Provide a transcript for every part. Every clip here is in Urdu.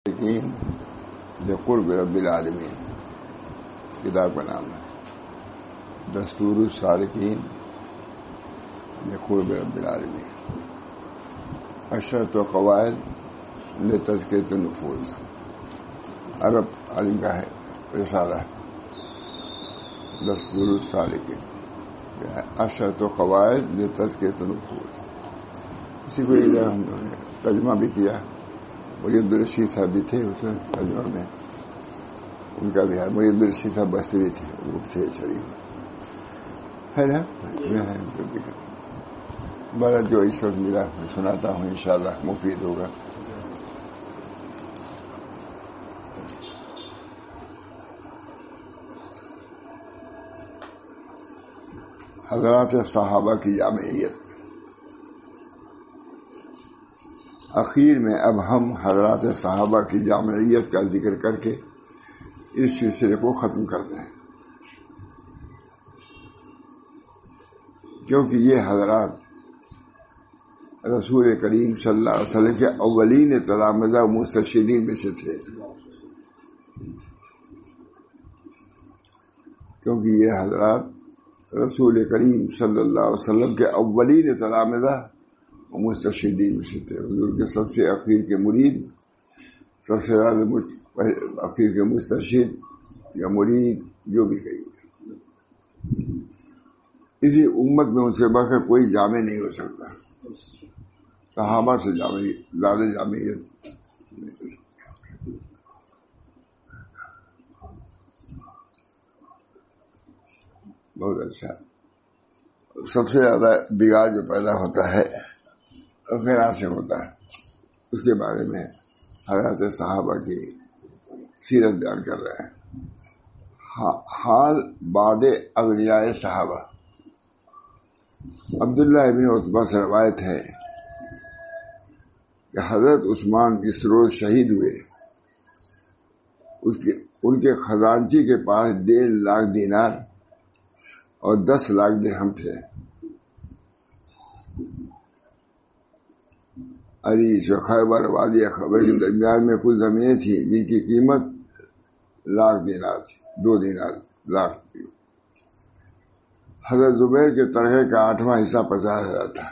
قرب رب العالمین کتاب کا نام ہے دستور السالکین قرب رب العالمین اشرط و قواعد لتزکیۃ النفوس عرب عالم کا ہے رسالہ دستور السالکین اشرط و قواعد لتزکیۃ النفوس. اسی کو ہم نے ترجمہ بھی کیا. مرید الرشید صاحب بھی تھے اس میں ترجمہ میں, ان کا بھی ہے. مرید الرشید صاحب بصری تھے, وہ تھے شریف ہے نا. بارہ جو اس وقت ملا میں سناتا ہوں, انشاءاللہ مفید ہوگا. حضرات صحابہ کی جامعیت. اخیر میں اب ہم حضرات صحابہ کی جامعیت کا ذکر کر کے اس سلسلے کو ختم کرتے ہیں, کیونکہ یہ حضرات رسول کریم صلی اللہ علیہ وسلم کے اولین تلامذہ مسترشدین میں سے تھے. کیونکہ یہ حضرات رسول کریم صلی اللہ علیہ وسلم کے اولین تلامذہ مسترشدین میں سے تھے. حضور کے سب سے اخیر کے مرید, سب سے زیادہ اخیر کے مسترشد یا مرید جو بھی کہیے. اسی امت میں ان سے بڑھ کر کوئی جامع نہیں ہو سکتا. صحابہ سے زیادہ جامعیت نہیں ہو سکتی. بہت اچھا. سب سے زیادہ بگاڑ جو پیدا ہوتا ہے غیرات سے ہوتا ہے. اس کے بارے میں حضرات صحابہ کی سیرت بیان کر رہے ہیں. حال بعد اولیاء صحابہ. عبداللہ ابن عتبہ سے روایت ہے کہ حضرت عثمان جس روز شہید ہوئے ان کے خزانچی کے پاس 1.5 لاکھ دینار اور 10 لاکھ درہم تھے. عریش و خیبر وادی خبر کے درمیان میں کچھ زمینیں تھیں جن کی قیمت 1 لاکھ دینار تھی, 2 دینار لاکھ تھی. حضرت زبیر کے ترکے کا 8واں حصہ 50,000 تھا.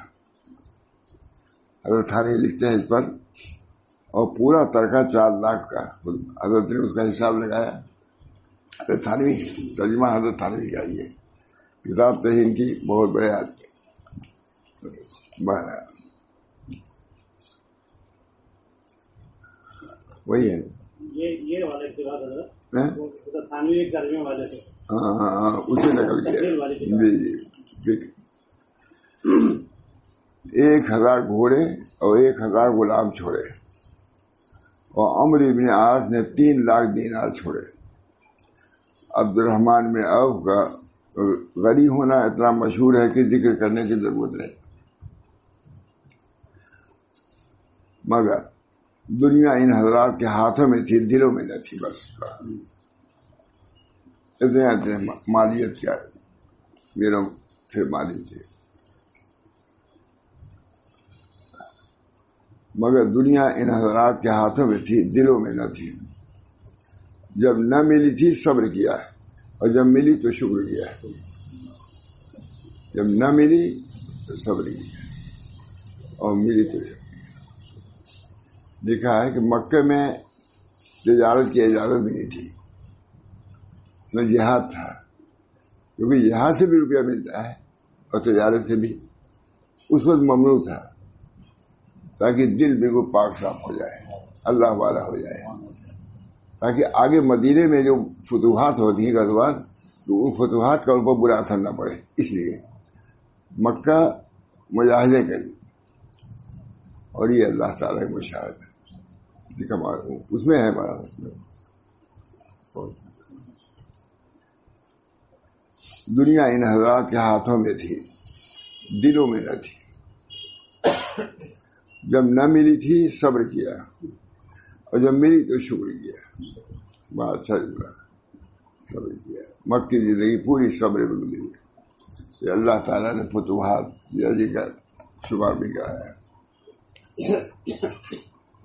حضرت تھانی لکھتے ہیں اس پر, اور پورا ترکہ 4 لاکھ کا. حضرت نے اس کا حساب لگایا. حضرت تھانوی ترجمہ حضرت تھانوی کا یہ کتاب تھی ان کی, بہت بڑے وہی ہے یہ والے کی بات حضرت تھانوی ایک ترجمے والے تھے. ہاں اسے نکل گیا. جی 1000 گھوڑے اور 1000 غلام چھوڑے, اور عمرو بن عاص نے 3 لاکھ دینار چھوڑے. عبد الرحمن بن عوف کا غنی ہونا اتنا مشہور ہے کہ ذکر کرنے کی ضرورت نہیں. مگر دنیا ان حضرات کے ہاتھوں میں تھی, دلوں میں نہ تھی. بس اتنے مالیت کیا میرا پھر مالی تھے, مگر دنیا ان حضرات کے ہاتھوں میں تھی, دلوں میں نہ تھی. جب نہ ملی تھی صبر کیا, اور جب ملی تو شکر کیا. جب نہ ملی تو صبر کیا, اور ملی تو شکر. لکھا ہے کہ مکہ میں تجارت کی اجازت بھی نہیں تھی, نہ جہاد تھا, کیونکہ یہاں سے بھی روپیہ ملتا ہے اور تجارت سے بھی. اس وقت ممنوع تھا تاکہ دل بالکل پاک صاف ہو جائے, اللہ والا ہو جائے, تاکہ آگے مدینے میں جو فتوحات ہوتی ہیں غزوات, تو ان فتوحات کا ان پر برا اثر نہ پڑے. اس لیے مکہ مجاہدے کری, اور یہ اللہ تعالیٰ کی مشاہد ہے. اس میں ہے ہمارا. دنیا ان حضرات کے ہاتھوں میں تھی, دلوں میں نہ تھی. جب نہ ملی تھی صبر کیا, اور جب ملی تو شکر کیا. بات صبر کیا. مکہ کی زندگی پوری صبر میں گزری. یہ اللہ تعالیٰ نے فتوحات کا شمار بھی کرایا ہے.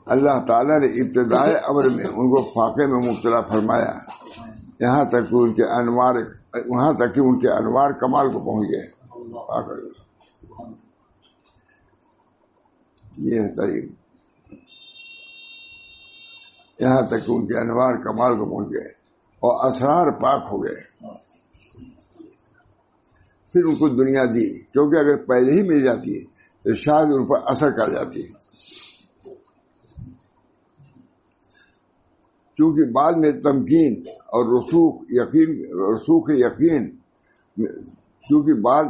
اللہ تعالیٰ نے ابتدائے امر میں ان کو فاقے میں مبتلا فرمایا، یہاں تک کہ ان کے انوار کمال کو پہنچ گئے. یہ ہے طریق، یہاں تک کہ ان کے انوار کمال کو پہنچ گئے اور اسرار پاک ہو گئے. پھر ان کو دنیا دی، کیونکہ اگر پہلے ہی مل جاتی ہے تو شاید ان پر اثر کر جاتی ہے. چونکہ بعد میں تمکین اور رسوخ یقین چونکہ بعد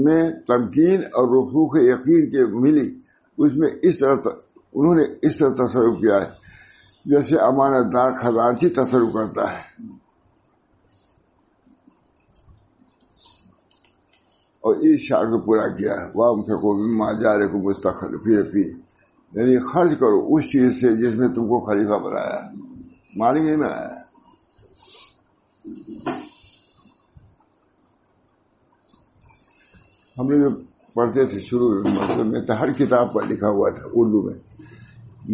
میں تمکین اور رسوخ یقین کے ملی، اس میں انہوں نے اس طرح تصرف کیا ہے جیسے امانت دار خزانچی تصرف کرتا ہے. اور اس شعر کو پورا کیا ہے، وَأَنفِقُوا مِمَّا جَعَلَكُم مُسْتَخْلَفِينَ فِيهِ، یعنی خرچ کرو اس چیز سے جس میں تم کو خلیفہ بنایا، مالک نہیں بنایا. ہم نے جو پڑھتے تھے شروع میں تو ہر کتاب پر لکھا ہوا تھا اردو میں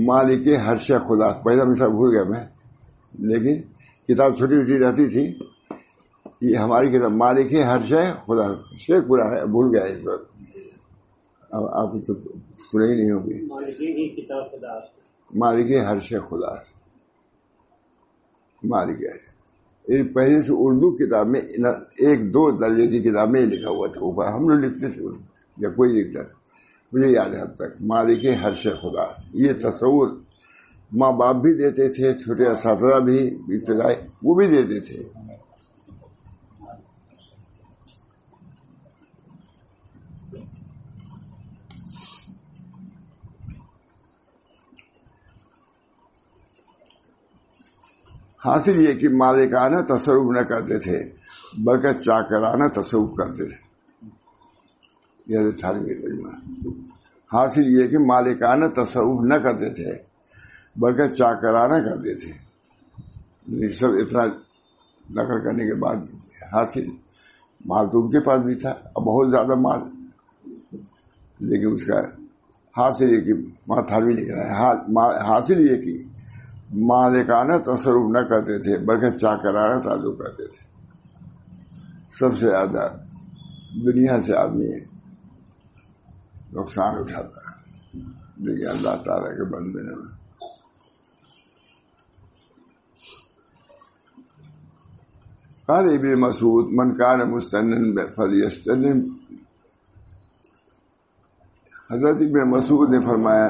مالک ہر شے خدا. پہلا مثال بھول گیا میں، لیکن کتاب چھوٹی چھوٹی رہتی تھی. یہ ہماری کتاب مالک ہر شے خدا، شیخ پورا ہے، بھول گیا اس وقت. اب آپ تو سنے ہی نہیں ہوں گے. مالک ہر شے خدا، مالک ہے. پہلے سے اردو کتاب میں 1-2 درجے کی کتاب میں لکھا ہوا تھا اوپر، ہم لوگ لکھتے تھے یا کوئی لکھتا تھا، مجھے یاد ہے اب تک. مالک ہر شے خدا، یہ تصور ماں باپ بھی دیتے تھے، چھوٹے اساتذہ بھی ابتدائی وہ بھی دیتے تھے. حاصل یہ کہ مالکانہ تصرف نہ کرتے تھے بلکہ چاکرانہ تصرف کرتے تھے. یہ حاصل یہ کہ مالکانہ تصرف نہ کرتے تھے بلکہ چاکرانہ کرتے تھے. سب اتنا نقل کرنے کے بعد حاصل مال تو ان کے پاس بھی تھا، بہت زیادہ مال، لیکن اس کا حاصل یہ کہ ماتھاروی لکھ رہا ہے، حاصل یہ کہ مالکانہ تصرف نہ کرتے تھے بلکہ چاکرانہ تعلق کرتے تھے. سب سے زیادہ دنیا سے آدمی نقصان اٹھاتا ہے، لیکن اللہ تعالیٰ کے بندے میں. قال ابن مسعود من کان مستنن فلیستنن. حضرت ابن مسعود نے فرمایا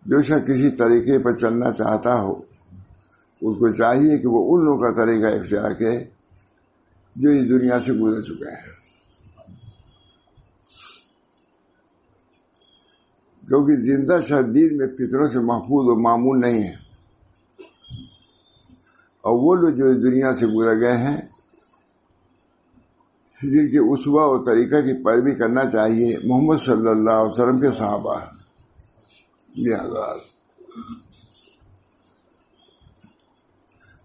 جو شخص کسی طریقے پر چلنا چاہتا ہو اس کو چاہیے کہ وہ ان لوگوں کا طریقہ اختیار کرے جو اس دنیا سے گزر چکے ہیں، کیونکہ زندہ شخص دین میں فطروں سے محفوظ و معمول نہیں ہے. اور وہ لوگ جو اس دنیا سے گزر گئے ہیں جن کے اسوہ اور طریقہ کی پیروی کرنا چاہیے محمد صلی اللہ علیہ وسلم کے صحابہ، یہ حضرات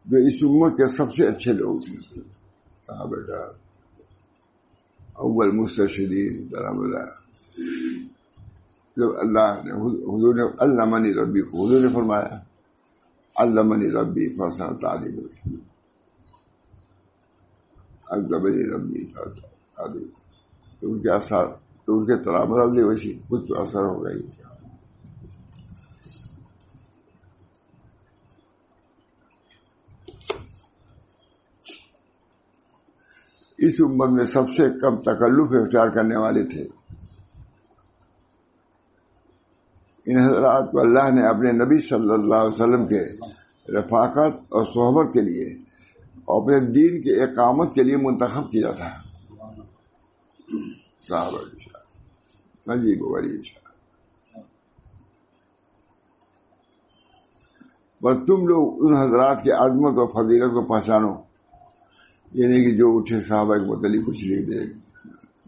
جو اس امت کے سب سے اچھے لوگ تھے، صحابہ کا اول مستشہدین سلام اللہ. جب اللہ نے حضور نے علمنی ربی کو حضور نے فرمایا علمنی ربی فحسن تعلیم، علمنی ربی فحسن تعلیم، تو ان کے اثر تو ان کے تلامر علیہ وشی کچھ تو اثر ہو گئی. اس امت میں سب سے کم تکلف اختیار کرنے والے تھے. ان حضرات کو اللہ نے اپنے نبی صلی اللہ علیہ وسلم کے رفاقت اور صحبت کے لیے اور اپنے دین کے اقامت کے لیے منتخب کیا تھا. صحابہ عجیب و غریب. بس تم لوگ ان حضرات کی عظمت اور فضیلت کو پہچانو، یعنی کہ جو اٹھے صحابہ کے متعلق کچھ نہیں دے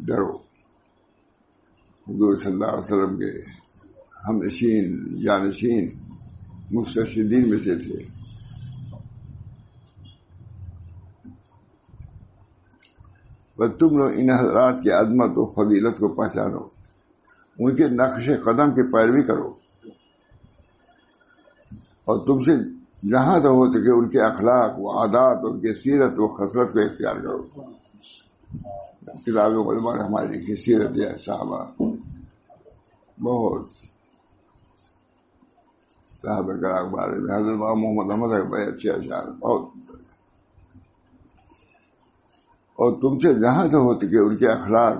ڈرو. حضور صلی اللہ علیہ وسلم کے ہم نشین جانشین مستشہدین میں سے تھے. بس تم لوگ ان حضرات کی عظمت و فضیلت کو پہچانو، ان کے نقش قدم کی پیروی کرو. اور تم سے جہاں تک ہو سکے ان کے اخلاق و عادات، ان کی سیرت و خصلت کو اختیار کرو. کتابوں علماء نے ہماری لکھی سیرت ہے صحابہ، بہت صحابہ کرام بارے میں حضرت محمد احمد بڑے اچھے اشعار بہت. اور تم سے جہاں تک ہو سکے ان کے اخلاق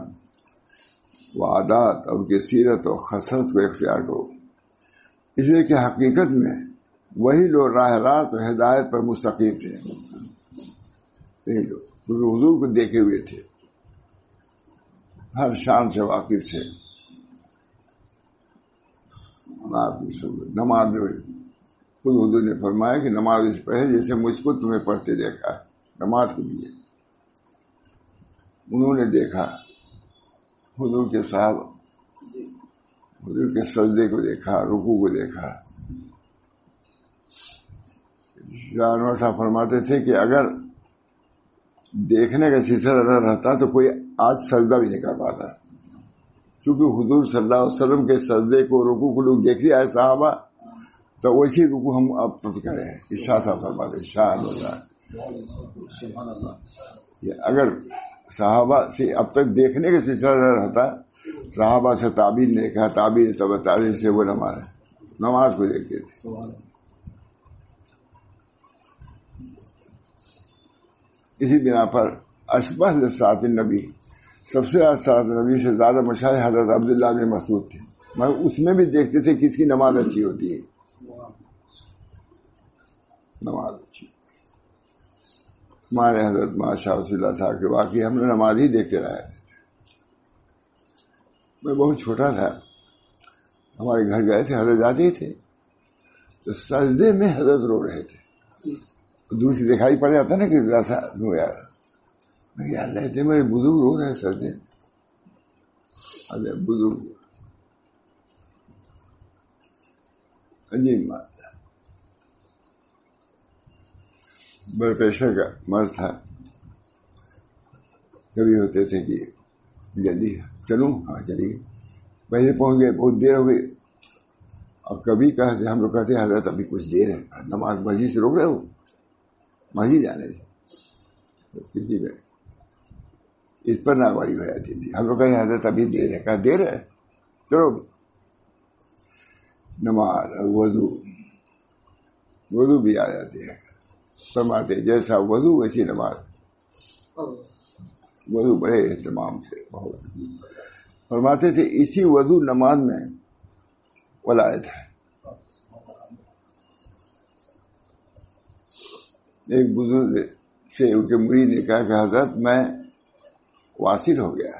و عادات اور ان کی سیرت و خصلت کو اختیار کرو، اس لیے کہ حقیقت میں وہی لوگ راہ راست و ہدایت پر مستقیم تھے. یہی لوگ کیونکہ حضور کو دیکھے ہوئے تھے، ہر شان سے واقف تھے. نماز میں خود حضور نے فرمایا کہ نماز اس پڑھے جیسے مجھ کو تمہیں پڑھتے دیکھا. نماز کو دیے انہوں نے دیکھا، حضور کے صاحب حضور کے سجدے کو دیکھا، رکوع کو دیکھا. جانور صاحب فرماتے تھے کہ اگر دیکھنے کا سلسلہ نہ رہتا تو کوئی آج سجدہ بھی نہیں کر پاتا، کیونکہ حضور صلی اللہ علیہ وسلم کے سجدے کو، رکوع کو لوگ دیکھ لیا ہے صحابہ، تو ویسی رکوع ہم اب تک کرے ہیں. شاہ صاحب فرماتے شاہ اگر صحابہ سے اب تک دیکھنے کا سلسلہ نہ رہتا، صحابہ سے تعبیر نے کہا، تعبیر تب تعبیر سے وہ نماز کو دیکھتے تھے. اسی بنا پر اشبہ لساعت النبی، سب سے ساعت نبی سے زیادہ مشاہیر حضرت عبداللہ بن مسعود تھے، مگر اس میں بھی دیکھتے تھے کس کی نماز اچھی ہوتی ہے. نماز اچھی ہمارے حضرت شاہ رسول اللہ صاحب کے واقعی ہم نے نماز ہی دیکھتے رہے. میں بہت چھوٹا تھا، ہمارے گھر گئے تھے، حضرت جاتے ہی تھے تو سجدے میں حضرت رو رہے تھے. دوسری دکھائی پڑ جاتا نا کہ ایسا ہو یار، میں یاد رہتے میرے بزرگ رو رہے سجدے میں. ارے بزرگ عجیب بات ہے. بڑے پیشے کا مرض تھا، کبھی ہوتے تھے کہ جلدی چلوں، ہاں چلیے، پہلے پہنچ گئے، بہت دیر ہو گئی. اور کبھی کہتے ہم لوگ کہتے حضرت ابھی کچھ دیر ہے، نماز مسجد سے روک رہے ہو، مسجد جانے تھے. کسی میں اس پر ناگواری ہو جاتی تھی. ہم لوگ کہتے حضرت ابھی دیر ہے، کہا دیر ہے چلو. نماز وضو بھی آ جاتے ہیں، فرماتے جیسا وضو ویسی نماز. وضو بڑے اہتمام سے بہت فرماتے تھے. اسی وضو نماز میں ولایت ہے. ایک بزرگ سے ان کے مرید نے کہا کہ حضرت میں واصل ہو گیا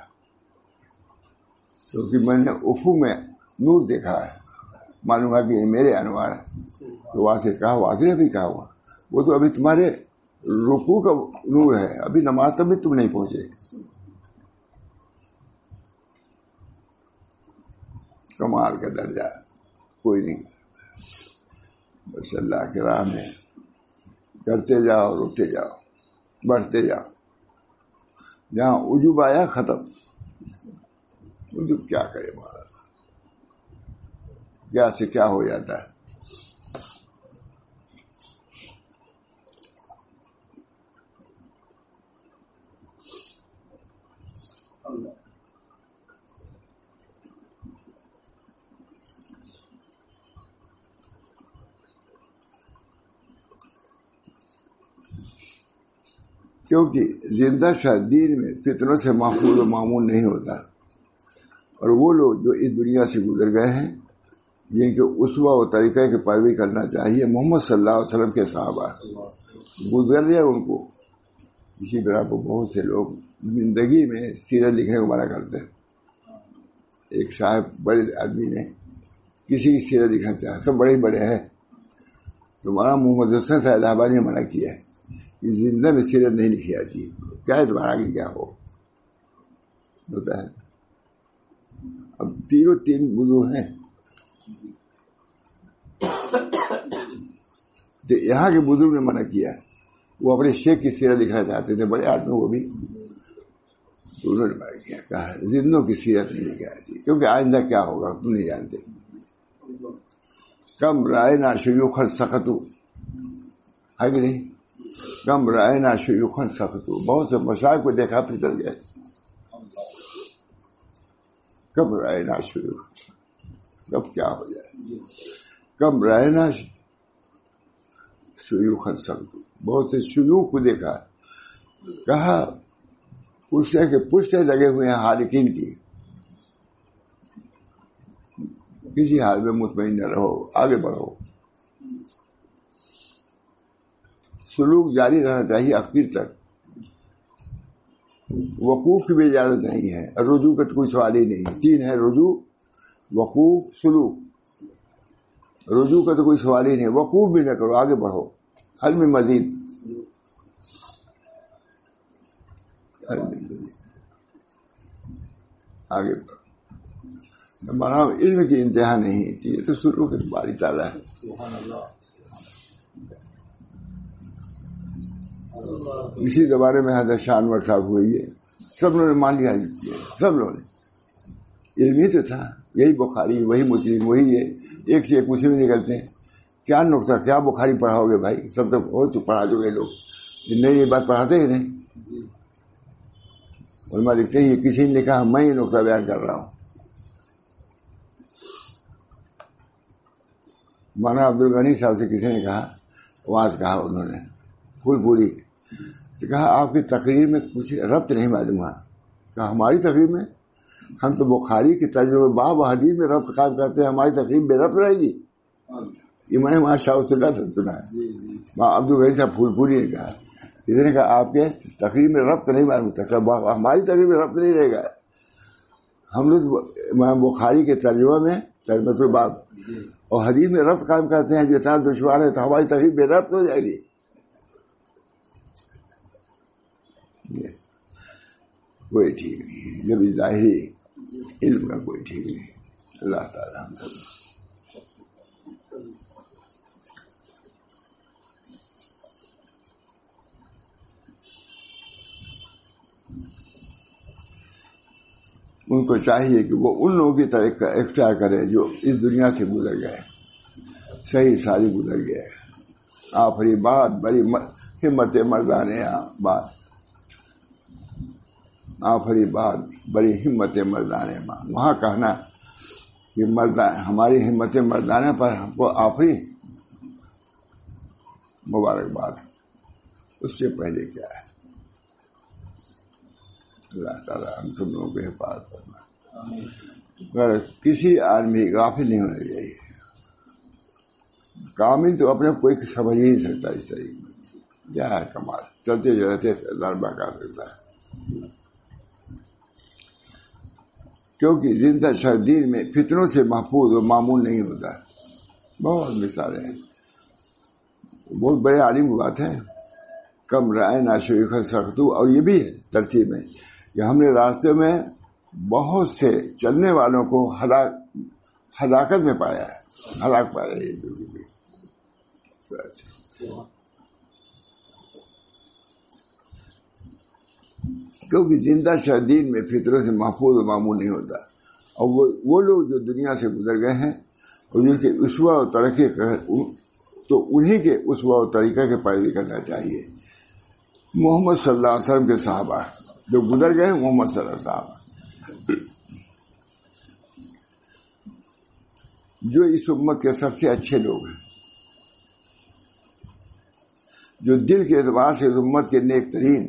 کیونکہ میں نے افق میں نور دیکھا ہے، معلوم ہے کہ یہ میرے انوار ہے. تو واصل کہا، واصل ابھی کہا ہوا، وہ تو ابھی تمہارے رکوع کا نور ہے، ابھی نماز تک بھی تم نہیں پہنچے. کمال کا درجہ کوئی نہیں. بس اللہ کے راہ میں کرتے جاؤ، رکتے جاؤ، بڑھتے جاؤ. جہاں عجوب آیا ختم. عجوب کیا کرے مارا، کیا سے کیا ہو جاتا ہے. کیونکہ زندہ شاہ دین میں فتنوں سے محفوظ و معمول نہیں ہوتا. اور وہ لوگ جو اس دنیا سے گزر گئے ہیں، جن کے اسوہ و طریقہ کی پیروی کرنا چاہیے، محمد صلی اللہ علیہ وسلم کے صحابہ گزر گئے ان کو. اسی طرح کو بہت سے لوگ زندگی میں سیرت لکھنے کو منع کرتے ہیں. ایک صاحب بڑے آدمی نے کسی کی سیرت لکھنا چاہا، سب بڑے بڑے ہیں، تو مولانا محمد حسن صاحب الہ آبادی نے منع کیا ہے کہ زندہ میں سیرت نہیں لکھی جاتی. کیا ہے تمہارا آگے کیا ہوتا ہے. اب تین بزرگ ہیں، تو یہاں کے بزرگ نے منع کیا. وہ اپنے شیخ کی سیرت لکھنا چاہتے تھے، بڑے آدمی وہ بھی، تو انہوں نے منع کیا، کہا زندوں کی سیرت نہیں لکھی جاتی کیونکہ آئندہ کیا ہوگا تم نہیں جانتے. کم رائے نہ شیوخن سختو، ہے کہ نہیں؟ کم رائے نہ شیوخن سختو، بہت سے مشائخ کو دیکھا پھسل گئے. کب رائے نہ شیوخن، کب کیا ہو جائے. کم رائے نہ شیوخن سختو، بہت سے شیوخ کو دیکھا. کہا پوچھتے کہ پوچھتے لگے ہوئے ہیں حالقین کی، کسی حال میں مطمئن نہ رہو، آگے بڑھو. سلوک جاری رہنا چاہیے آخر تک. وقوف کی بھی اجازت نہیں ہے، رجوع کا تو کوئی سوال ہی نہیں. 3 ہے، رجوع، وقوف، سلوک. رجوع کا تو کوئی سوال ہی نہیں، وقوف بھی نہ کرو، آگے بڑھو. علم مزید، آگے بڑھو. ہمارا علم کی انتہا نہیں تھی، یہ تو سلوک کی باری تعالیٰ ہے. اسی زمانے میں حضرت شاہ انور صاحب ہوئے، یہ سب لوگوں نے مان لیا. سب لوگوں نے، علم ہی تو تھا. یہی بخاری، وہی مسلم، وہی یہ، ایک سے ایک اسی میں نکلتے ہیں. کیا نقطہ، کیا بخاری پڑھاؤ گے بھائی؟ سب تو ہو تو پڑھا دو گے لوگ، نہیں یہ بات پڑھاتے ہی نہیں. علماء لکھتے ہیں یہ کسی نے کہا، میں یہ نقطہ بیان کر رہا ہوں. مولانا عبد الغنی صاحب سے کسی نے کہا، واز کہا انہوں نے پھول پوری، تو کہا آپ کی تقریر میں کچھ ربط نہیں معلوم ہے. کہا ہماری تقریر میں؟ ہم تو بخاری کی ترجمہ باب حدیث میں ربط قائم کرتے ہیں، ہماری تقریر بے ربط رہے گی؟ یہ میں نے وہاں شاہ اللہ سے سنا ہے. عبد الغنی صاحب پھول پوری نے کہا، کسی نے کہا آپ کے تقریر میں ربط نہیں معلوم تھا، ہماری تقریر میں ربط نہیں رہے گا. ہم لوگ بخاری کے ترجمہ میں ترجمۃ الباب اور حدیث میں ربط قائم کرتے ہیں، جو اتنا دشوار ہے، تو ہماری تقریر بے ربط ہو جائے گی. کوئی ٹھیک نہیں، جب ظاہری علم کا کوئی ٹھیک نہیں. اللہ تعالیٰ ہم سب ان کو چاہیے کہ وہ ان لوگوں کی طرح اختیار کرے جو اس دنیا سے گزر گئے، صحیح ساری گزر گئے. آخری بات بڑی ہمت مردانہ بات، آخری بات بڑی ہمت مردانہ ماں. وہاں کہنا کہ ہماری ہمت مردانہ پر ہم کو آخری مبارکباد، اس سے پہلے کیا ہے؟ اللہ تعالیٰ ہم سب لوگوں کو حفاظت کرنا. اگر کسی آدمی غافل نہیں ہونا چاہیے. کامل تو اپنے کوئی سمجھ ہی نہیں سکتا اس طریقے میں. کیا ہے کمال، چلتے جو رہتے ضربہ کر دیتا ہے. کیونکہ زندہ شہدین میں فتنوں سے محفوظ و معمول نہیں ہوتا. بہت مثالیں ہیں، بہت بڑے عالم کی بات ہے. کم رائے نہ شیخ سختو، اور یہ بھی ہے ترتیب میں کہ ہم نے راستے میں بہت سے چلنے والوں کو ہلاکت میں پایا ہے، ہلاک پایا ہے. کیونکہ زندہ شہدین میں فطروں سے محفوظ و معمول نہیں ہوتا. اور وہ لوگ جو دنیا سے گزر گئے ہیں اور جن کے اسوہ اور ترقی تو انہی کے اسوہ اور طریقہ کے پیروی کرنا چاہیے. محمد صلی اللہ علیہ وسلم کے صحابہ جو گزر گئے، محمد صلی اللہ علیہ وسلم جو اس امت کے سب سے اچھے لوگ ہیں، جو دل کے اعتبار سے اس امت کے نیک ترین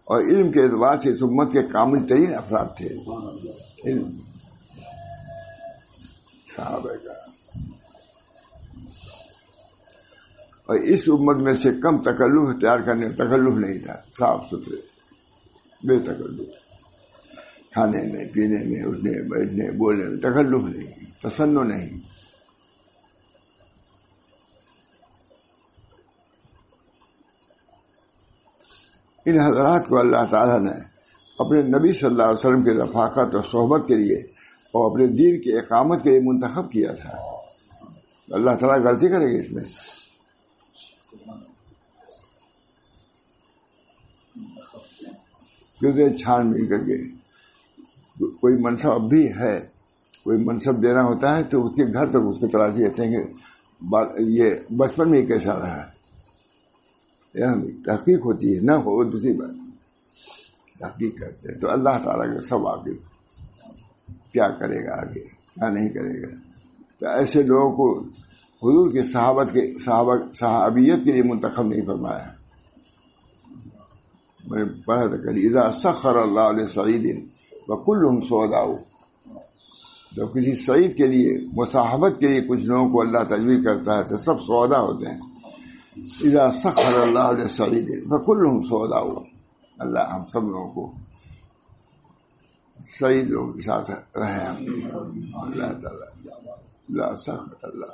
اور علم کے اعتبار سے اس امت کے کامل ترین افراد تھے. علم صحابہ کا، اور اس امت میں سے کم تکلف اختیار کرنے تکلف نہیں تھا. صاف ستھرے بے تکلف، کھانے میں، پینے میں، اٹھنے بیٹھنے بولنے میں تکلف نہیں، تسنن نہیں. ان حضرات کو اللہ تعالیٰ نے اپنے نبی صلی اللہ علیہ وسلم کے رفاقت اور صحبت کے لیے اور اپنے دین کی اقامت کے لیے منتخب کیا تھا. اللہ تعالیٰ غلطی کرے گا اس میں؟ کیونکہ چھان بین کر کے کوئی منصب اب بھی ہے، کوئی منصب دینا ہوتا ہے تو اس کے گھر تک اس کو تلاشی دیتے ہیں کہ یہ بچپن میں کیسا رہا تحقیق ہوتی ہے، نہ ہو دوسری بات تحقیق کرتے ہیں تو اللہ تعالیٰ کے سب آگے کیا کرے گا، آگے کیا نہیں کرے گا. تو ایسے لوگوں کو حضور کی صحابیت کے لیے منتخب نہیں فرمایا. میں نے پڑھا تھا کہ اذا سخر اللہ علیہ سعید وکلہم سعداء، جب کسی سعید کے لیے مصاحبت کے لیے کچھ لوگوں کو اللہ تجویز کرتا ہے تو سب سودا ہوتے ہیں. اذا سخر اللہ علیہ سعید وکلہم سعداء، اللہ ہم سب لوگوں کو سعید لوگوں کے ساتھ رہے. اللہ تعالیٰ اذا سخر اللہ.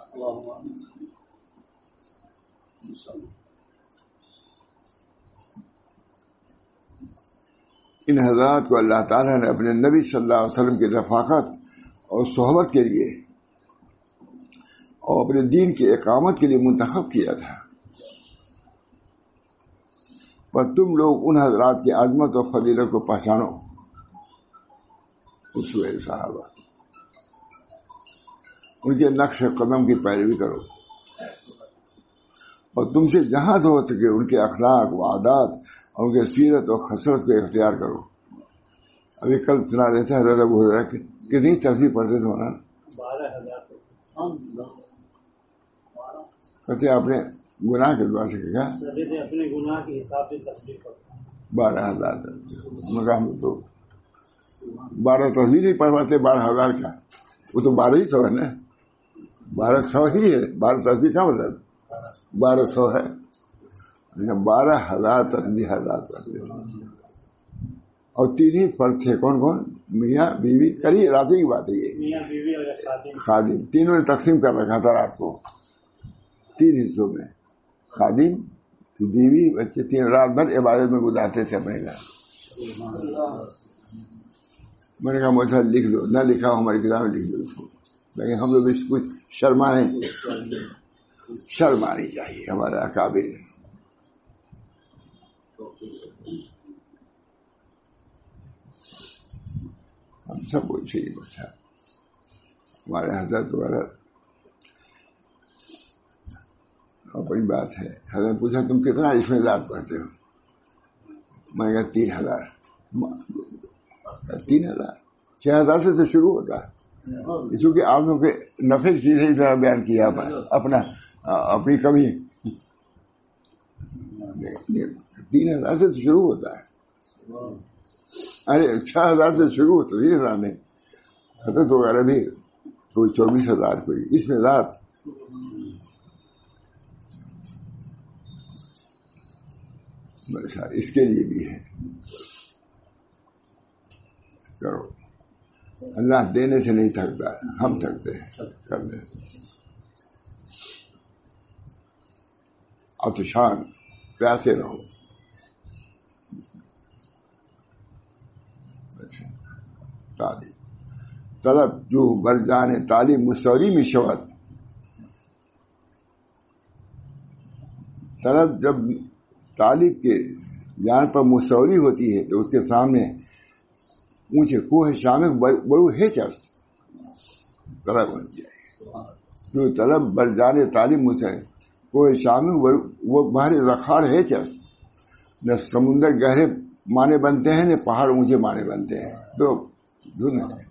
ان حضرات کو اللہ تعالیٰ نے اپنے نبی صلی اللہ علیہ وسلم کی رفاقت اور صحبت کے لیے اور اپنے دین کی اقامت کے لیے منتخب کیا تھا. پر تم لوگ ان حضرات کی عظمت اور فضیلت کو پہچانو، اسوہ صحابہ، ان کے نقش قدم کی پیروی کرو، اور تم سے جہاں ہو سکے ان کے اخلاق و عادات اور ان کے سیرت اور خصلت کو اختیار کرو. ابھی کل سنا رہے تھے حضرت ابو ہریرہ کتنی تصویر پڑھتے تھے ہونا، 12,000 کہتے اپنے گناہ کے دعا سے کیا اپنے گناہ کے حساب سے تصویر پڑھتے 12,000 مقام تو 12 تصویر نہیں پڑھ پاتے 12,000 کا، وہ تو 1200 ہے نا، 1200 ہی ہے. 12 تصویر کا مطلب 1200 ہے، 12,000 تصویر اور 3 ہی فرد تھے. کون کون؟ میاں بیوی. کری رات کی بات ہے یہ، میاں بیوی اور خادم. تینوں نے تقسیم کر رکھا تھا رات کو 3 حصوں میں. خادم، بیوی، بچے، 3 رات بھر عبادت میں گزارتے تھے اپنے گھر. میں نے کہا مجھے لکھ دو، نہ لکھا ہماری کتاب میں لکھ دو اس کو، لیکن ہم لوگ اس کو شرم آنی چاہیے. ہمارا اکابر ہم سب کو چاہیے. بچہ ہمارے حضرت وغیرہ بڑی بات ہے. حضرت پوچھا تم کتنا اس میں ذات پڑھتے ہو؟ میں نے کہا 3,000. 3,000 6,000 سے تو شروع ہوتا ہے، چونکہ آپ لوگوں کے نفع سیدھے طرح بیان کیا اپنی کمی. 3,000 سے تو شروع ہوتا ہے. ارے 6,000 سے شروع ہوتا ہے 3,000 نہیں. حضرت وغیرہ بھی کوئی 24,000 کوئی اس میں ذات. اس کے لیے بھی ہے کرو. اللہ دینے سے نہیں تھکتا، ہم تھکتے ہیں کرنے. عطشان پیاسے رہو. تعلیم طلب جو بر جانے تعلیم مستوری میں شوت. طلب جب طالب کے جان پر مستوری ہوتی ہے تو اس کے سامنے اونچے کوہ شامخ بڑو ہے چرس طلب بن جائے. جو طلب بر جانے تعلیم مجھ سے کوہ شامخ وہ بحر رخار ہے چرس. نہ سمندر گہرے مانے بنتے ہیں نہ پہاڑ اونچے مانے بنتے ہیں. تو ظلم ہے.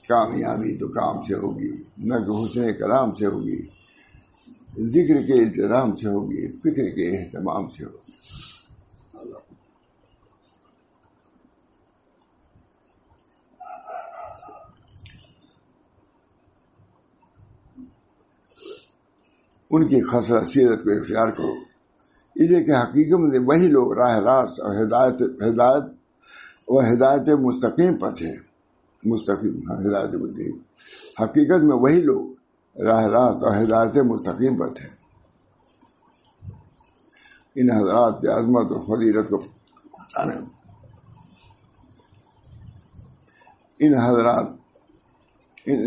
کامیابی تو کام سے ہوگی، نہ کہ حسن کلام سے ہوگی، ذکر کے احترام سے ہوگی، فکر کے اہتمام سے ہوگی. ان کی خصلت سیرت کو اختیار کرو. اسے کہ حقیقت میں وہی لوگ راہ راست اور ہدایت مستقیم پر تھے. مستقیم ہدایت مستقیم، حقیقت میں وہی لوگ راہ راست اور ہدایت مستقیم پر تھے. ان حضرات کی عظمت اور فضیلت کو پہچانے. ان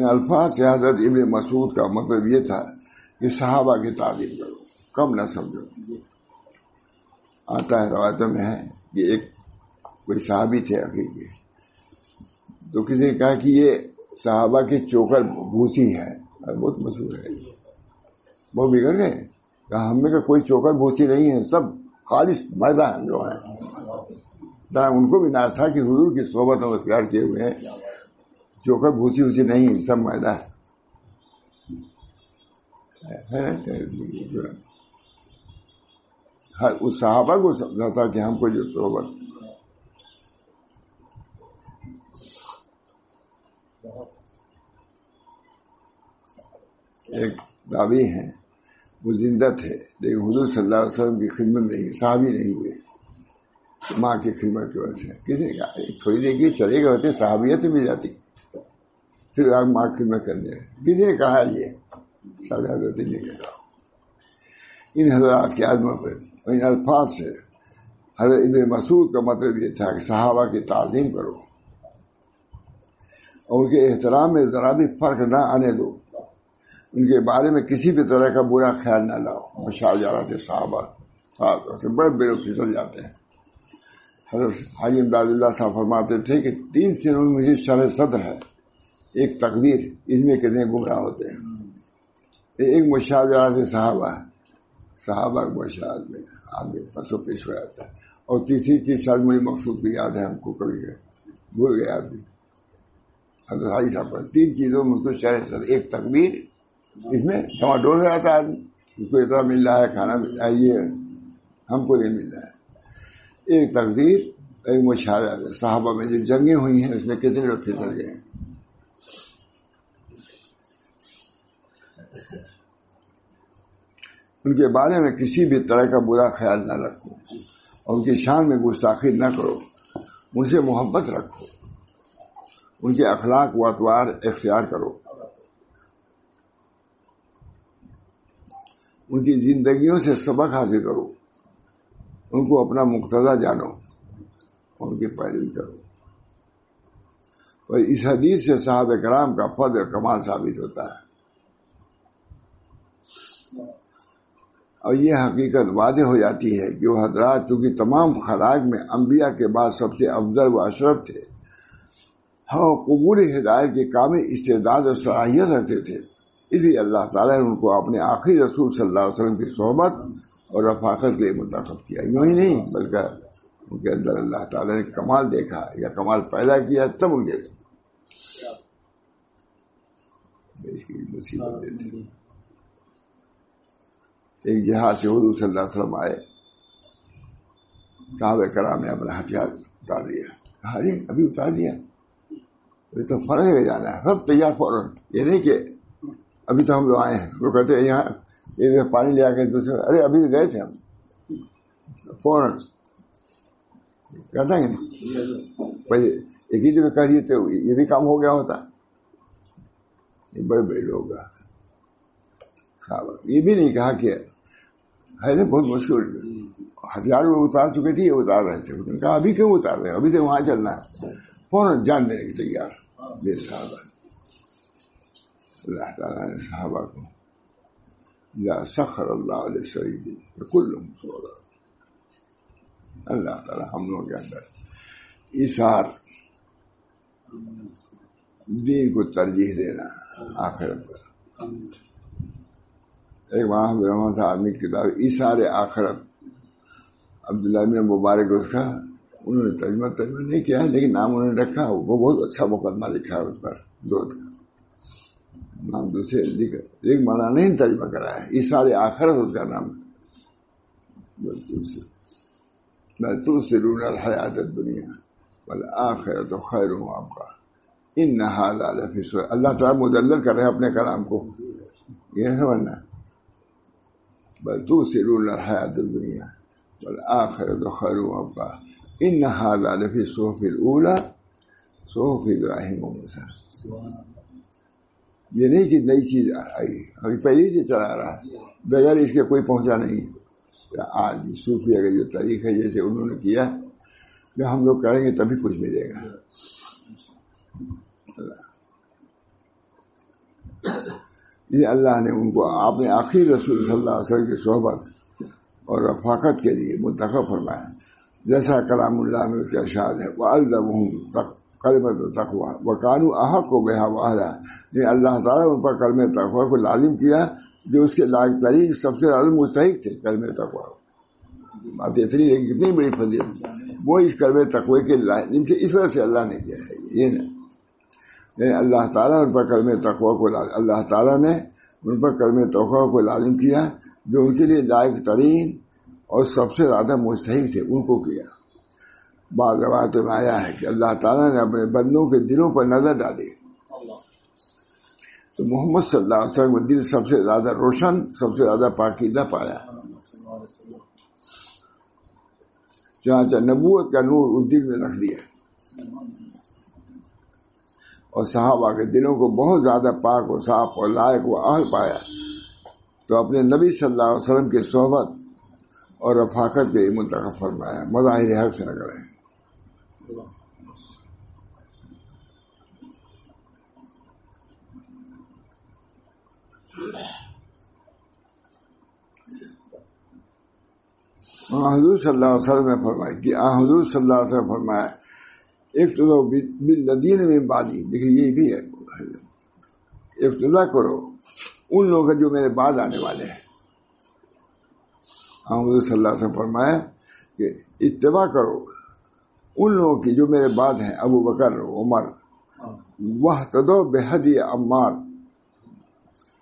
الفاظ سے حضرت ابن مسعود کا مطلب یہ تھا کہ صحابہ کی تعظیم کرو، کم نہ سمجھو. آتا ہے روایتوں میں ہے کہ ایک کوئی صحابی تھے حقیقی، تو کسی نے کہا کہ یہ صحابہ کی چوکر بھوسی ہے، بہت مشہور ہے، وہ بگڑ گئے، کہا ہم میں کا کوئی چوکر بھوسی نہیں ہے، سب خالص میدان جو ہے. ان کو بھی ناز تھا کہ حضور کی صحبت میں اختیار کیے ہوئے ہیں، چوکر بھوسی اسی نہیں، سب میدان ہے. ہر اس صحابہ کو سمجھا تھا کہ ہم کو جو صحبت. ایک دعوی ہیں، وہ زندہ تھے لیکن حضور صلی اللہ علیہ وسلم کی خدمت نہیں، صحابی نہیں ہوئے، ماں کی خدمت کی وجہ سے. کسی نے کہا تھوڑی دیر کے چلے گئے ہوتے صحابیت مل جاتی، پھر آپ ماں کی خدمت کرنے. کسی نے کہا یہ سارے حضرت نے کہا. ان حضرات کے عزم پر ان الفاظ سے حضرت ابن مسعود کا مطلب یہ تھا کہ صحابہ کی تعظیم کرو اور ان کے احترام میں ذرا بھی فرق نہ آنے دو، ان کے بارے میں کسی بھی طرح کا برا خیال نہ لاؤ. مشاجرات صحابہ خاص طور سے بڑے بے روک پھسل جاتے ہیں. حضرت حاجی امداد اللہ صاحب فرماتے تھے کہ 3 سنوں میں مجھے شرح صدر ہے، ایک تقدیر، اس میں کتنے گمراہ ہوتے ہیں. ایک مشاجرات صحابہ کے مشاہد میں آگے پسو پیش ہو جاتا ہے. اور تیسری چیز شاید مجھے مقصود بھی یاد ہے، ہم کو کبھی بھول گیا ابھی. حضرت حاجی صاحب پر 3 چیزوں میں تو شرح صدر، ایک تقدیر، اس میں ڈھما ڈول ہو جاتا ہے آدمی، اس کو اتنا مل رہا ہے، کھانا مل رہا ہے، یہ ہم کو نہیں مل رہا ہے. ایک تقدیر، ایک مشاہدہ. صحابہ میں جو جنگیں ہوئی ہیں اس میں کتنے لوگ پھسل گئے ہیں. ان کے بارے میں کسی بھی طرح کا برا خیال نہ رکھو اور ان کی شان میں گستاخی نہ کرو، ان سے محبت رکھو، ان کے اخلاق و اطوار اختیار کرو، ان کی زندگیوں سے سبق حاصل کرو، ان کو اپنا مقتدی جانو، ان کی پیروی کرو. اور اس حدیث سے صحابہ کرام کا فضل و کمال ثابت ہوتا ہے. اور یہ حقیقت واضح ہو جاتی ہے کہ وہ حضرات چونکہ تمام خلائق میں انبیاء کے بعد سب سے افضل و اشرف تھے، قبول ہدایت کے کامل استعداد اور صلاحیت رکھتے تھے، اس لیے اللہ تعالیٰ نے ان کو اپنے آخری رسول صلی اللہ علیہ وسلم کی صحبت اور رفاقت کے لیے منتخب کیا. یوں ہی نہیں بلکہ ان کے اندر اللہ تعالیٰ نے کمال دیکھا یا کمال پیدا کیا، تب ان کے اس کی مصیبتیں تھیں. ایک جہاز سے حضور صلی اللہ علیہ وسلم آئے، صحابہ کرام نے اپنا ہتھیار اتار دیا. کہا جی ابھی اتار دیا، ابھی تو فرق ہے جانا ہے، سب تیار فوراً. یہ نہیں کہ ابھی تو ہم لوگ آئے ہیں. وہ کہتے ہیں یہاں یہ پانی لے آ کے دوسرے، ارے ابھی تو گئے تھے ہم، فوراً کہتا ہے نہیں. پہلے ایک ہی دن کہہ دیے تو یہ بھی کام ہو گیا ہوتا. یہ بڑے بڑے لوگ یہ بھی نہیں کہا کہ ہے بہت مشکل، ہتھیار وہ اتار چکے تھے، یہ اتار رہے تھے. انہوں نے کہا ابھی کیوں اتار رہے ہیں، ابھی تو وہاں چلنا ہے. فوراً جان دینے کی تیار یہ صحابہ. اللہ تعالیٰ نے صحابہ کو یا سخر اللہ علیہ سعید کل مسورہ، اللہ تعالیٰ ہم لوگوں کے اندر ایثار، دین کو ترجیح دینا آخرت پر. ایک وہاں رحمان صاحب آدمی کی کتاب ایثار آخرت، عبداللہ بن مبارک اس کا، انہوں نے ترجمہ نہیں کیا ہے لیکن نام انہوں نے رکھا. وہ بہت اچھا مقدمہ لکھا ہے اس پر، دودھ کا نام دوسرے لکھا، ایک مانا نہیں ترجمہ کرا ہے. ایثار آخرت اس کا نام. تؤثرون الحیات الدنیا والآخرۃ خیر وابقیٰ ان ھذا لفی الصحف. اللہ تعالیٰ مدلل کر رہے ہیں اپنے کلام کو، یہ ہے ورنہ بل تؤثرون الحیات الدنیا والآخرۃ خیر وابقیٰ ان ھذا لفی الصحف الاولی صحف ابراہیم و موسیٰ. یہ نہیں کہ نئی چیز آئی، ابھی پہلی سے چلا رہا ہے، بغیر اس کے کوئی پہنچا نہیں. آج صوفی اگر جو طریق ہے جیسے انہوں نے کیا، جو ہم لوگ کریں گے تبھی کچھ ملے گا. یہ اللہ نے ان کو اپنے آخری رسول صلی اللہ علیہ وسلم کی صحبت اور رفاقت کے لیے منتخب فرمایا. جیسا کلام اللہ میں اس کا ارشاد ہے وَأَلْزَمَهُمْ کلمۃ تقوی وکانوا احق بها واہلا، یہ اللہ تعالیٰ ان پر کلمہ تقوی کو لازم کیا جو اس کے لائق ترین سب سے زیادہ مستحق تھے کلمہ تقوی. بات اتنی ہے کتنی بڑی فضیلت وہ اس کلمہ تقوی کے لازم تھے، اس وجہ سے اللہ نے کیا ہے یہ نہیں. اللہ تعالیٰ ان پر کلمہ تقوی کو اللہ تعالیٰ نے ان پر کلمہ تقوی کو لازم کیا جو ان کے لیے لائق ترین اور سب سے زیادہ مستحق تھے ان کو کیا. بعض روایتوں میں آیا ہے کہ اللہ تعالیٰ نے اپنے بندوں کے دلوں پر نظر ڈالی تو محمد صلی اللہ علیہ وسلم کا دل سب سے زیادہ روشن، سب سے زیادہ پاکیزہ پایا. چنانچہ نبوت کا نور اس دل میں رکھ دیا اور صحابہ کے دلوں کو بہت زیادہ پاک و صاف اور لائق و اہل پایا تو اپنے نبی صلی اللہ علیہ وسلم کی صحبت اور رفاقت کے منتخب فرمایا. مظاہر حق سے نہ کریں. حضور صلی اللہ علیہ وسلم نے فرمایا کہ حضور صلی اللہ علیہ وسلم فرمایا اقتدوا بالذین من بعدی، دیکھیے یہ بھی ہے اقتدا کرو ان لوگوں کا جو میرے بعد آنے والے ہیں. حضور صلی اللہ علیہ وسلم فرمایا کہ اتباع کرو ان لوگوں کی جو میرے بعد ہیں، ابو بکر، عمر، واہتدوا بہدی عمار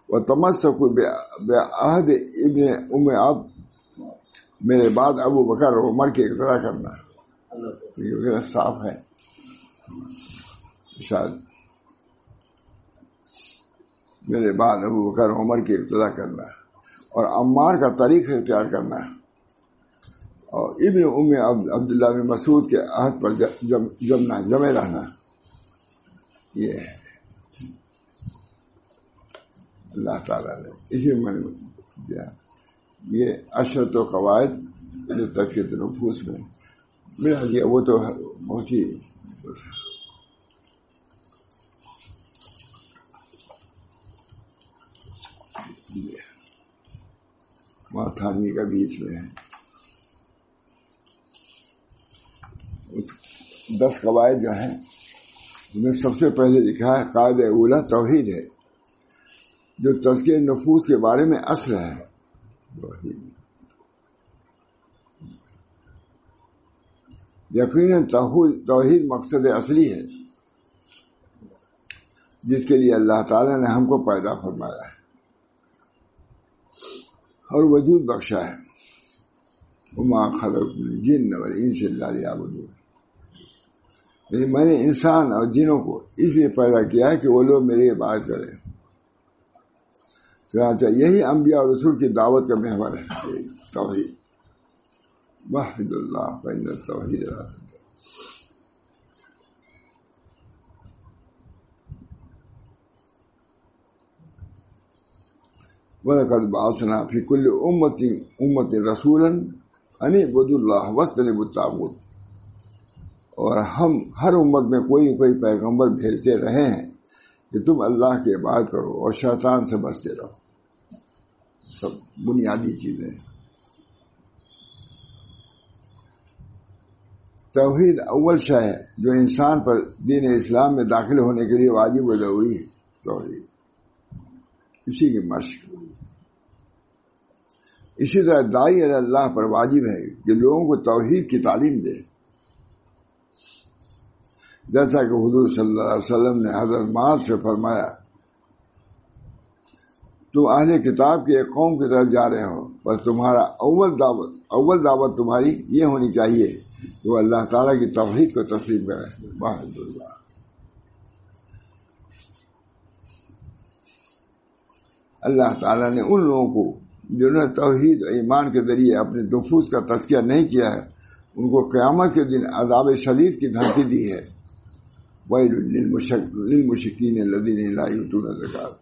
وتمسکوا بعہد ابن ام عبد، میرے بعد ابو بکر اور عمر کی اقتدا کرنا. صاف ہے شاید میرے بعد ابو بکر اور عمر کی اقتدا کرنا اور عمار کا طریق اختیار کرنا اور ابن ام عبداللہ بن مسعود کے عہد پر جمے رہنا. یہ ہے اللہ تعالیٰ نے اسی میں دیا. یہ عشرت و قواعد جو تزکیۃ النفوس میں ملا دیا وہ تو بہت ہی تھانوی کا بیچ میں ہے. 10 قواعد جو ہیں ان میں سب سے پہلے لکھا ہے قاعدہ اولا توحید ہے جو تزکیہ نفوس کے بارے میں اصل ہے. یقیناً توحید مقصد اصلی ہے جس کے لیے اللہ تعالی نے ہم کو پیدا فرمایا ہے اور وجود بخشا ہے. وما خلقت الجن والانس الا ليعبدون، یعنی میں نے انسان اور جنوں کو اس لیے پیدا کیا ہے کہ وہ لوگ میری عبادت کریں. چنانچہ یہی انبیاء اور رسول کی دعوت کا محور ہے توحید. وحد اللہ فإن التوحید لا تنفع. وَلَقَدْ بَعَثْنَا فِي كُلِّ أُمَّةٍ رَسُولًا أَنِ اعْبُدُوا اللَّهَ وَاجْتَنِبُوا الطَّاغُوتَ، اور ہم ہر امت میں کوئی نہ کوئی پیغمبر بھیجتے رہے ہیں کہ تم اللہ کی عبادت کرو اور شیطان سے بچتے رہو. سب بنیادی چیزیں. توحید اول شے ہے جو انسان پر دین اسلام میں داخل ہونے کے لیے واجب و ضروری ہے. توحید اسی کی مشق. اسی طرح داعی اللہ پر واجب ہے کہ لوگوں کو توحید کی تعلیم دے، جیسا کہ حضور صلی اللہ علیہ وسلم نے حضرت معاذ سے فرمایا تم اہل کتاب کے ایک قوم کی طرف جا رہے ہو، بس تمہارا اول دعوت تمہاری یہ ہونی چاہیے کہ وہ اللہ تعالیٰ کی توحید کو تسلیم کرے. واحد اللہ. اللہ تعالیٰ نے ان لوگوں کو جنہوں نے توحید اور ایمان کے ذریعے اپنے نفوس کا تزکیہ نہیں کیا ہے ان کو قیامت کے دن عذاب شدید کی دھمکی دی ہے. وَيْلٌ لِّلْمُشْرِكِينَ الَّذِينَ لَا يُؤْتُونَ الزَّكَاةَ،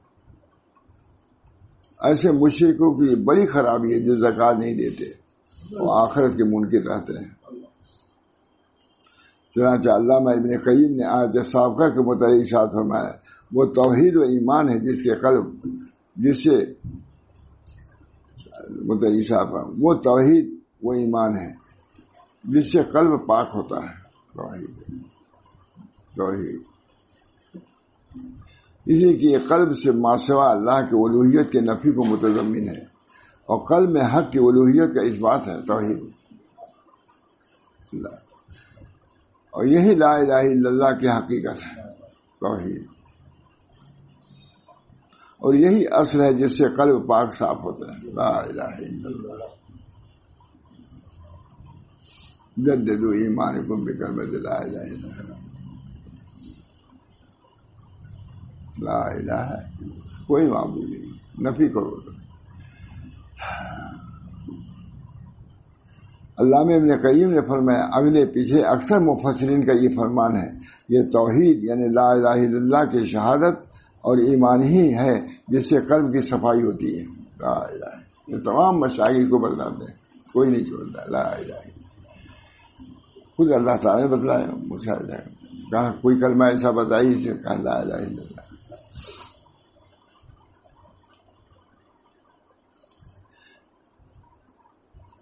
ایسے مشرکوں کی بڑی خرابی ہے جو زکات نہیں دیتے اور آخرت کے منکر رہتے ہیں. چنانچہ علامہ ابن قیم نے آیت سابقہ کے متعلق ارشاد فرمایا وہ توحید و ایمان ہے جس کے قلب جس سے وہ توحید وہ ایمان ہے جس سے قلب پاک ہوتا ہے. توحید، اسی لیے قلب سے ماسوا اللہ کی الوہیت کے نفی کو متضمن ہے، اور قلب میں حق کی الوہیت کا اثبات ہے توحید، اور یہی لا الہ الا اللہ کی حقیقت ہے توحید، اور یہی اصل ہے جس سے قلب پاک صاف ہوتا ہے. لا الہ الا اللہ جددوا ایمانکم بکلمۃ لا الہ الا اللہ. لا الہ الا اللہ، کوئی معبود نہیں، نفی کرو. علامہ ابن قیم نے فرمایا اگلے پیچھے اکثر مفسرین کا یہ فرمان ہے، یہ توحید یعنی لا الہ الا اللہ کی شہادت اور ایمان ہی ہے جس سے قلب کی صفائی ہوتی ہے. لا الہ، یہ تمام مشاغل کو بتلاتے ہیں، کوئی نہیں چھوڑتا. لا الہ، خود اللہ تعالیٰ نے بتلایا، مجھے کہا کوئی کلمہ ایسا بتائی جس سے کہا لا الہ الا اللہ.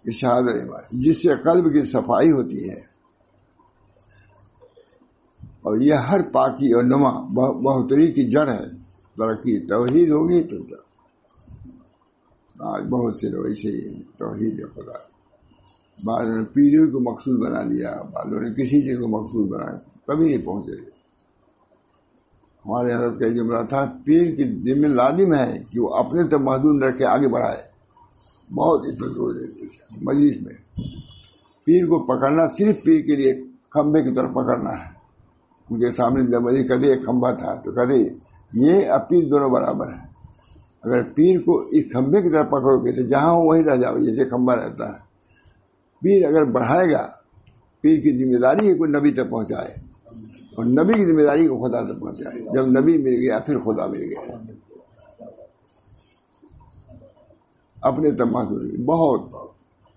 شہادت جس سے قلب کی صفائی ہوتی ہے، اور یہ ہر پاکی اور نما بہتری کی جڑ ہے. ترقی توحید ہوگی تو آج بہت سے لوگ ایسے ہی توحید خدا، بعضوں نے پیروں کو مقصود بنا لیا، بعضوں نے کسی چیز کو مقصود بنایا، کبھی نہیں پہنچے. ہمارے حضرت کا جملہ تھا، پیر کی ذمہ لازم ہے کہ وہ اپنے تک محدود رکھ کے آگے بڑھائے. بہت اس پر زور دیتے تھے مجلس میں. پیر کو پکڑنا صرف پیر کے لیے کھمبے کی طرف پکڑنا ہے. ان کے سامنے جب کدے ایک کھمبا تھا تو کدے یہ اب پیر دونوں برابر ہے. اگر پیر کو اس کھمبے کی طرف پکڑو گے تو جہاں ہو وہیں رہ جاؤ، جیسے کھمبا رہتا ہے. پیر اگر بڑھائے گا، پیر کی ذمہ داری ہے کوئی نبی تک پہنچائے، اور نبی کی ذمہ داری کو خدا تک پہنچائے. جب نبی مل گیا پھر خدا مل گیا. اپنے تک محدود، بہت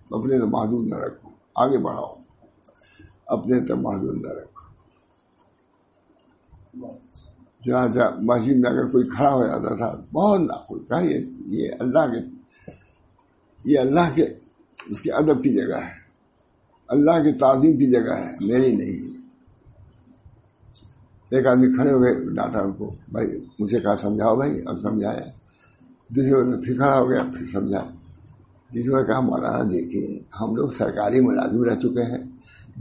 اپنے تک محدود نہ رکھو، آگے بڑھاؤ. اپنے تک محدود نہ رکھو. جہاں مسجد میں اگر کوئی کھڑا ہو جاتا تھا بہت ناخوش، کہا یہ اللہ کے اس کے ادب کی جگہ ہے، اللہ کی تعظیم کی جگہ ہے، میری نہیں. ایک آدمی کھڑے ہو گئے، ڈانٹا ان کو، بھائی مجھے کہا سمجھاؤ. بھائی اب سمجھایا. دوسرے نے پھر کھڑا ہو گیا، پھر سمجھا. تیسرے نے کہا مولانا دیکھیے ہم لوگ سرکاری ملازم رہ چکے ہیں،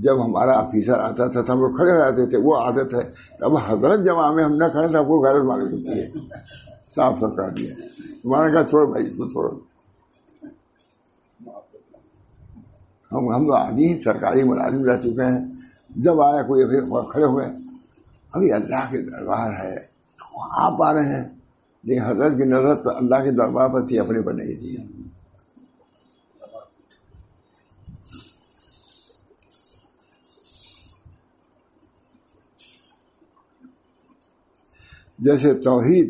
جب ہمارا آفیسر آتا تھا تو ہم لوگ کھڑے ہو جاتے تھے، وہ عادت ہے. اب حضرت جمع میں ہم نہ کھڑے تو آپ کو غیرت معلوم ہوتی ہے. صاف صاف کر دیا. تمہارا کہا چھوڑو بھائی اس کو چھوڑو. ہم لوگ آدمی سرکاری ملازم رہ چکے ہیں، جب آیا کوئی کھڑے ہوئے. ابھی اللہ کے دربار ہے تو آپ آ رہے ہیں، لیکن حضرت کی نظر تو اللہ کے دربار پر تھی، اپنے پر نہیں تھی. جیسے توحید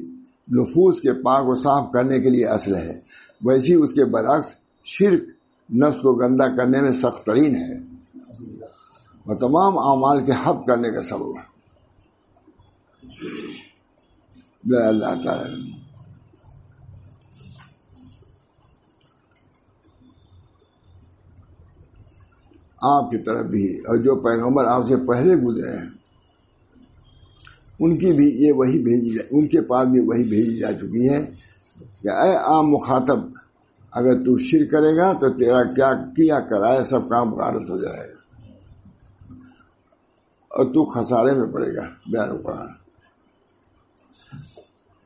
نفوس کے پاک و صاف کرنے کے لیے اصل ہے، ویسی اس کے برعکس شرک نفس کو گندا کرنے میں سخت ترین ہے اور تمام اعمال کے حب کرنے کا سبب ہے. جے اللہ تعالی آپ کی طرف بھی اور جو پیغمبر آپ سے پہلے گزرے ہیں ان کی بھی یہ وہی ان کے پاس بھی وہی بھیجی جا چکی ہے کہ اے عام مخاطب، اگر تو شرک کرے گا تو تیرا کیا کیا کرائے سب کام غارت ہو جائے گا اور تو خسارے میں پڑے گا. بیان قرآن.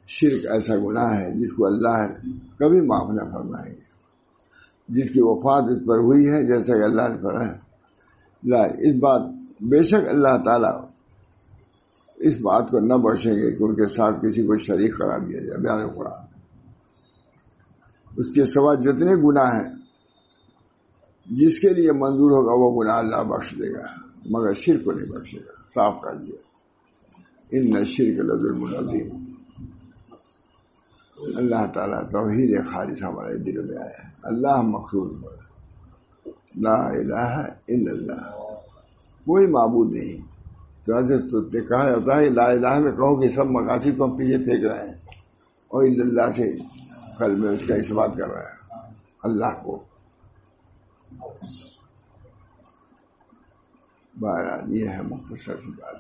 شرک ایسا گناہ ہے جس کو اللہ کبھی معاف نہ فرمائیں گے، جس کی وفات اس پر ہوئی ہے جیسا کہ اللہ نے فرمایا. اس بات بے شک اللہ تعالی اس بات کو نہ بخشیں گے کہ ان کے ساتھ کسی کو شریک قرار دیا جائے. بیان قرآن. اس کے سوا جتنے گناہ ہیں جس کے لیے منظور ہوگا وہ گناہ اللہ بخش دے گا، مگر شرک کو نہیں بخشے گا. صاف کر دیا. ان الشرک لظلم عظیم. اللہ تعالیٰ توحید خالص ہمارے دل میں آیا ہے. اللہ مقصود ہو، لا الہ الا اللہ، کوئی معبود نہیں. تو ایسے کہا جاتا ہے لا الہ میں کہو کہ سب مقاصد کو ہم پیچھے پھینک رہے ہیں اور الا اللہ سے کل میں اس کا اثبات کر رہا ہے اللہ کو. بہرحال یہ ہے مختصر سی بات.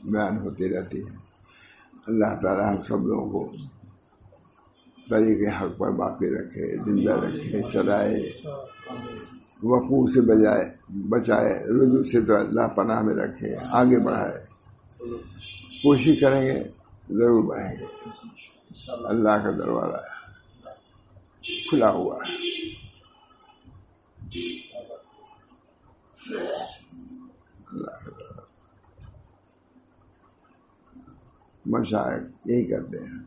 بیان ہوتی رہتی ہے۔ اللہ تعالیٰ ہم سب لوگوں کو طریق حق پر باقی رکھے، زندہ رکھے، چلائے، وقوع سے بچائے، رجوع سے تو اللہ پناہ میں رکھے، آگے بڑھائے۔ کوشش کریں گے ضرور بڑھیں گے۔ اللہ کا دروازہ کھلا ہوا ہے۔ اللہ کا دروازہ مشائخ یہی کرتے ہیں۔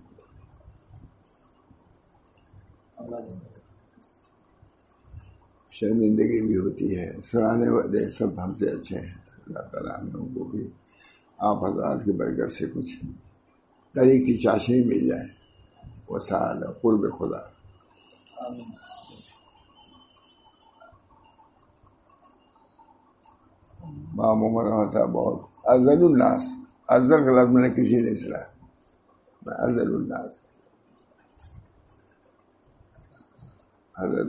شرمندگی بھی ہوتی ہے، سنانے والے سب ہم سے اچھے ہیں۔ اللہ تعالیٰ ہم لوگوں کو بھی آپ حضرات کی برکت سے کچھ طریق کی چاشنی مل جائے، وسائل قرب خدا۔ ماں محمد صاحب بہت افضل الناس، افضل کا لفظ میں نے کسی نے سنا، میں افضل الناس حضرت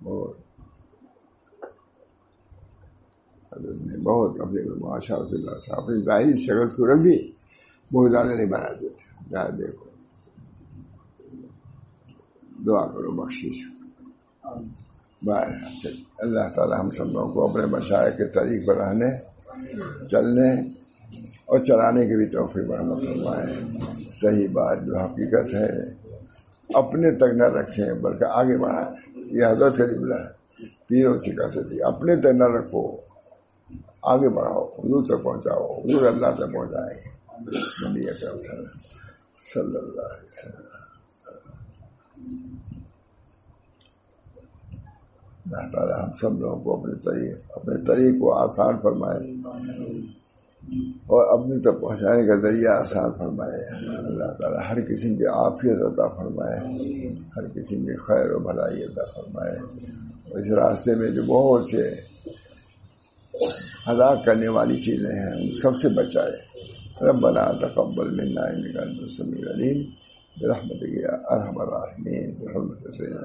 بہت حضرت نے بہت اپنے ماشاء اللہ صاحب اپنی ظاہری شکل صورت بھی بہت زیادہ نہیں بنا دیتے۔ دیکھو دعا کرو بخشش۔ اللہ تعالیٰ ہم سب لوگوں کو اپنے مشائخ کے طریق پر رہنے، چلنے اور چلانے کی بھی توفیق رحمت فرمائے۔ صحیح بات جو حقیقت ہے اپنے تک نہ رکھیں بلکہ آگے بڑھائیں۔ یہ حضرت کا جملہ ہے، پیروں سے کہتے تھے اپنے تک نہ رکھو، آگے بڑھاؤ، حضور تک پہنچاؤ، حضور اللہ تک پہنچائیں گے۔ نبی اکرم صلی اللہ علیہ وسلم۔ اللہ تعالیٰ ہم سب لوگوں کو اپنے طریق کو آسان فرمائے اور اپنی تک پہنچانے کا ذریعہ آسان فرمائے۔ اللہ تعالیٰ ہر قسم کی عافیت عطا فرمائے، ہر قسم کی خیر و بھلائی عطا فرمائے۔ اس راستے میں جو بہت سے ہلاک کرنے والی چیزیں ہیں ان سب سے بچائے۔ ربنا تقبل منا انک انت السمیع العلیم برحمتک یا ارحم الراحمین، برحمتک یا